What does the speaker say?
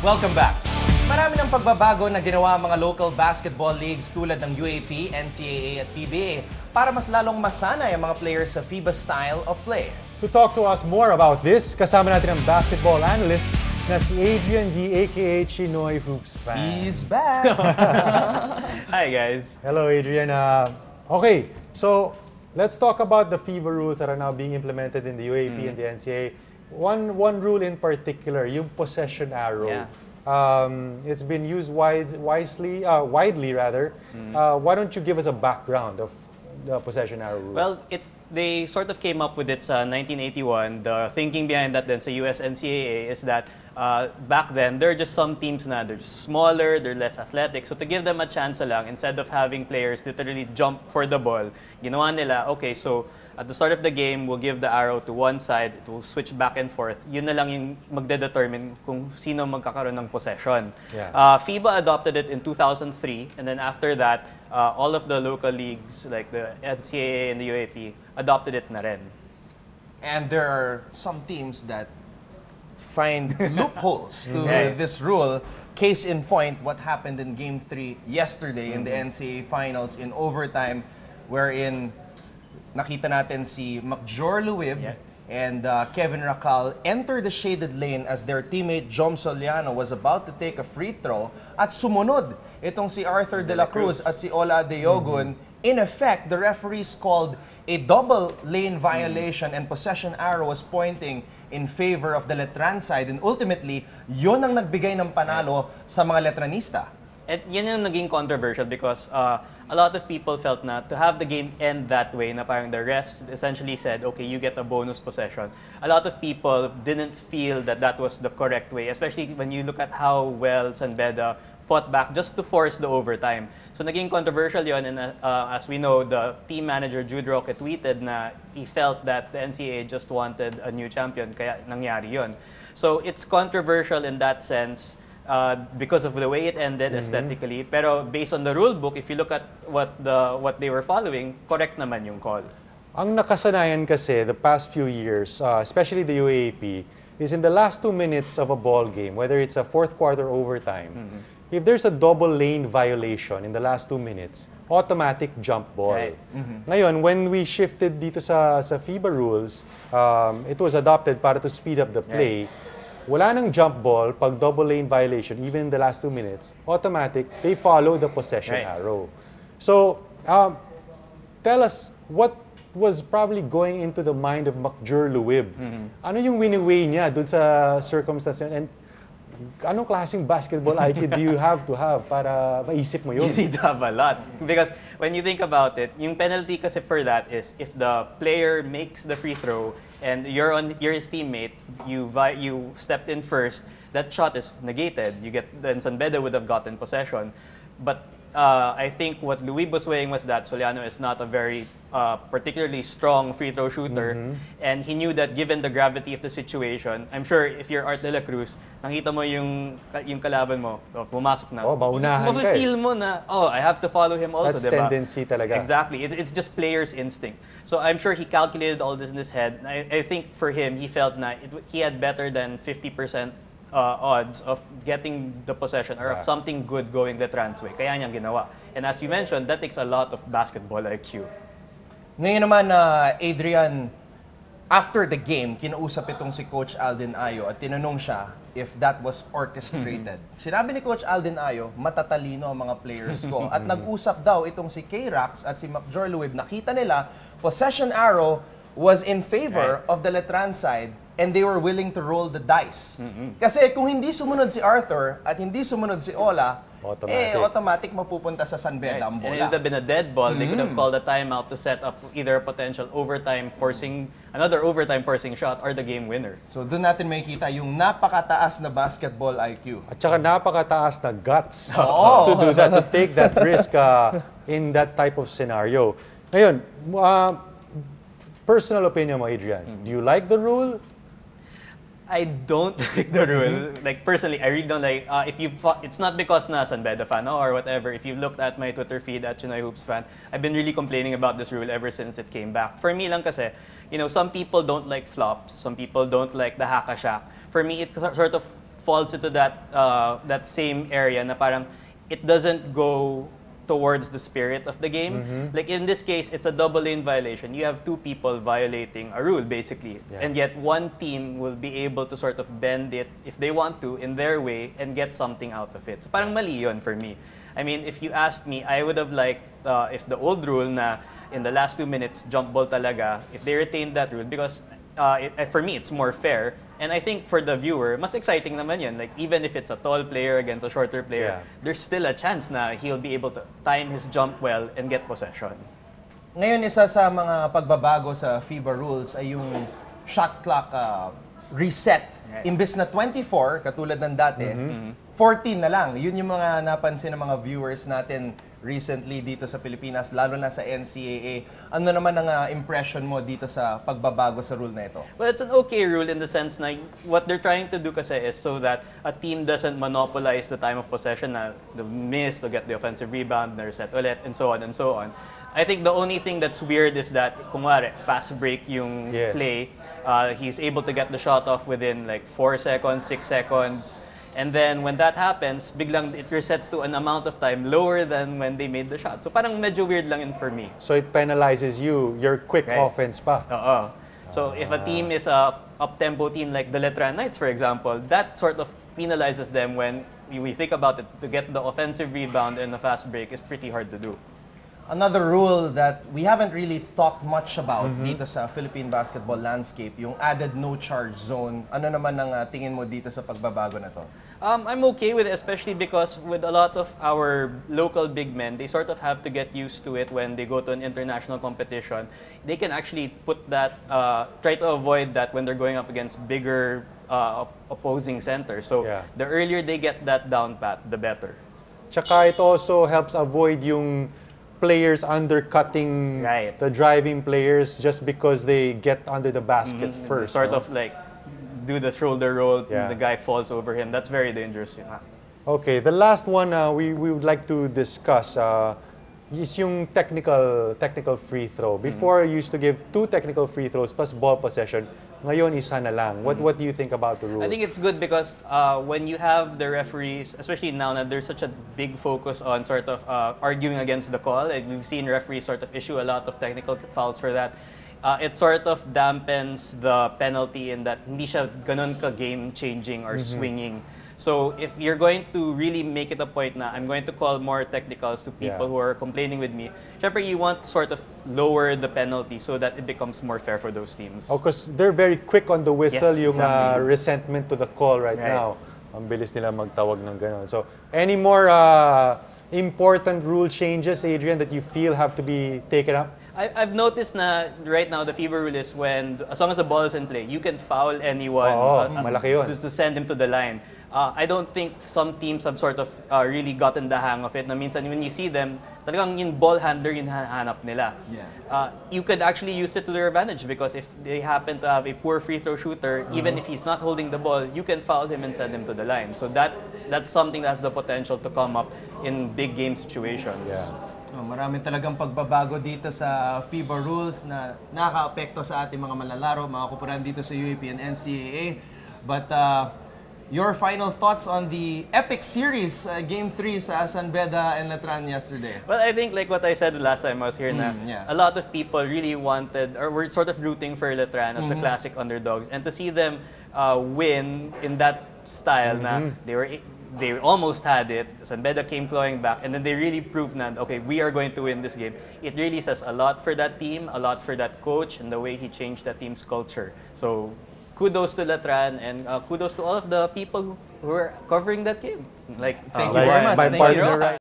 Welcome back. Marami ng pagbabago na ginawa ang mga local basketball leagues tulad ng UAAP, NCAA at PBA para mas lalong masanay ang mga players sa FIBA style of play. To talk to us more about this, kasama natin ang basketball analyst na si Adrian Dy, aka Chinoy Hoops fan. He's back! Hi guys. Hello Adrian. Okay, so let's talk about the FIBA rules that are now being implemented in the UAAP and the NCAA. One rule in particular, yung possession arrow. Yeah. It's been used widely. Why don't you give us a background of the possession arrow rule? Well, they sort of came up with it sa 1981. The thinking behind that then sa US NCAA is that back then, there are just some teams na they're just smaller, they're less athletic. So to give them a chance lang, instead of having players literally jump for the ball, ginawa nila, okay, so at the start of the game, we'll give the arrow to one side, it will switch back and forth. Yun na lang yung magde-determine kung sino magkakaroon ng possession. Yeah. FIBA adopted it in 2003, and then after that, all of the local leagues, like the NCAA and the UAAP, adopted it na rin. And there are some teams that find loopholes to this rule. Case in point, what happened in Game 3 yesterday in the NCAA Finals in overtime, wherein nakita natin si Macjor-Luib and Kevin Racal enter the shaded lane as their teammate Jom Soliano was about to take a free throw at sumunod itong si Arthur De La Cruz at si Ola Adeogun. In effect, the referees called a double lane violation and possession arrow was pointing in favor of the Letran side, and ultimately, yun ang nagbigay ng panalo sa mga Letranista. At yun yung naging controversial because a lot of people felt na to have the game end that way, na parang the refs essentially said, okay, you get a bonus possession. A lot of people didn't feel that that was the correct way, especially when you look at how well San Beda fought back just to force the overtime. So naging controversial yun, and as we know, the team manager Jude Roque tweeted na he felt that the NCAA just wanted a new champion, kaya nangyari yun. So it's controversial in that sense, because of the way it ended aesthetically. Pero based on the rule book, if you look at what they were following, correct naman yung call. Ang nakasanayan kasi the past few years, especially the UAAP, is in the last 2 minutes of a ball game, whether it's a fourth quarter overtime, if there's a double lane violation in the last 2 minutes, automatic jump ball. Right. Ngayon, when we shifted dito sa FIBA rules, it was adopted para to speed up the play. Wala nang jump ball pag double lane violation, even in the last 2 minutes, automatic, they follow the possession arrow. So, tell us, what was probably going into the mind of Macjor-Luib? Ano yung wini-weigh niya dun sa circumstance yun? And anong klaseng basketball IQ do you have to have para maisip mo yun? You need to have a lot. Because when you think about it, yung penalty kasi for that is if the player makes the free throw and you're his teammate, you stepped in first, that shot is negated. Then San Beda would have gotten possession. But I think what Luib was weighing was that Soliano is not a very particularly strong free throw shooter, and he knew that given the gravity of the situation, I'm sure if you're Art De La Cruz, nakita mo yung kalaban mo, pumasok na. Oh, maunahan ka eh. Feel mo na, oh, I have to follow him also, That's diba? tendency talaga. Exactly. It's just player's instinct. So I'm sure he calculated all this in his head. I think for him, he felt na he had better than 50% odds of getting the possession or of something good going the trans way. Kaya niyang ginawa. And as you mentioned, that takes a lot of basketball IQ. Ngayon naman, Adrian, after the game, kinausap itong si Coach Alden Ayo at tinanong siya if that was orchestrated. Sinabi ni Coach Alden Ayo, matatalino ang mga players ko. At nag-usap daw itong si K-Rax at si Macjor-Luib. Nakita nila, possession arrow was in favor of the Letran side, and they were willing to roll the dice. Kasi kung hindi sumunod si Arthur at hindi sumunod si Ola, automatic mapupunta sa San Beda ang And bola. it would have been a dead ball. They could have called a timeout to set up either a potential another overtime forcing shot or the game winner. So doon natin makikita yung napakataas na basketball IQ. At saka napakataas na guts to do that, to take that risk in that type of scenario. Ngayon, personal opinion mo, Adrian, do you like the rule? I don't like the rule. Like personally, I really don't like. It's not because na San Beda fan or whatever. If you've looked at my Twitter feed at Chinoy Hoops fan, I've been really complaining about this rule ever since it came back. For me lang kasi, you know, some people don't like flops. Some people don't like the hack-a-shack. For me, it sort of falls into that same area na parang it doesn't go towards the spirit of the game. Like in this case, it's a double lane violation. You have two people violating a rule, basically. Yeah. And yet one team will be able to sort of bend it, if they want to, in their way and get something out of it. So parang mali yun for me. I mean, if you asked me, I would have liked if the old rule na in the last 2 minutes, jump ball talaga, if they retained that rule, because for me, it's more fair. And I think for the viewer, mas exciting naman yun. Like, even if it's a tall player against a shorter player, there's still a chance na he'll be able to time his jump well and get possession. Ngayon, isa sa mga pagbabago sa FIBA rules ay yung shot clock reset. Imbes na 24, katulad ng dati, 14 na lang. Yun yung mga napansin ng mga viewers natin recently dito sa Pilipinas, lalo na sa NCAA. Ano naman ang impression mo dito sa pagbabago sa rule na ito? Well, it's an okay rule in the sense na what they're trying to do kasi is so that a team doesn't monopolize the time of possession na the miss to get the offensive rebound, na reset ulit, and so on and so on. I think the only thing that's weird is that, kunwari, fast break yung play, he's able to get the shot off within like 4 seconds, 6 seconds. And then when that happens, biglang it resets to an amount of time lower than when they made the shot. So parang medyo weird lang yun for me. So it penalizes your quick offense pa. Oo. So if a team is a up-tempo team like the Letran Knights, for example, that sort of penalizes them when we think about it. To get the offensive rebound and the fast break is pretty hard to do. Another rule that we haven't really talked much about dito sa Philippine basketball landscape, yung added no-charge zone. Ano naman ang tingin mo dito sa pagbabago na to? I'm okay with it, especially because with a lot of our local big men, they sort of have to get used to it when they go to an international competition. They can actually put that, try to avoid that when they're going up against bigger opposing centers. So the earlier they get that down pat, the better. Tsaka it also helps avoid yung players undercutting the driving players just because they get under the basket first. Sort of like do the shoulder roll, the guy falls over him. That's very dangerous. Okay, the last one we would like to discuss is yung technical free throw. Before, you used to give 2 technical free throws plus ball possession. Ngayon, isa na lang. What do you think about the rule? I think it's good because when you have the referees, especially now that there's such a big focus on sort of arguing against the call, and we've seen referees sort of issue a lot of technical fouls for that, it sort of dampens the penalty in that hindi siya ganun ka game-changing or swinging. So if you're going to really make it a point na I'm going to call more technicals to people who are complaining with me, syempre you want to sort of lower the penalty so that it becomes more fair for those teams. Oh, because they're very quick on the whistle, Yes, yung exactly. resentment to the call right now. Ang bilis nila magtawag ng ganun. So, any more important rule changes, Adrian, that you feel have to be taken up? I've noticed na right now the FIBA rule is when, as long as the ball is in play, you can foul anyone malaki yun. to send him to the line. I don't think some teams have sort of really gotten the hang of it. Na minsan when you see them, talagang yung ball handler yung hanap nila. You could actually use it to their advantage because if they happen to have a poor free throw shooter, even if he's not holding the ball, you can foul him and send him to the line. So that's something that has the potential to come up in big game situations. Marami talagang pagbabago dito sa FIBA rules na nakaka-apekto sa ating mga malalaro, mga kupunan dito sa UAAP and NCAA. But your final thoughts on the epic series, Game 3 sa San Beda and Letran yesterday? Well, I think like what I said last time I was here na a lot of people really wanted or were sort of rooting for Letran as the classic underdogs, and to see them win in that style na they almost had it. San Beda came clawing back, and then they really proved that, okay, we are going to win this game. It really says a lot for that team, a lot for that coach, and the way he changed that team's culture. So, kudos to Letran, and kudos to all of the people who are covering that game. Like, thank you very much. My partner,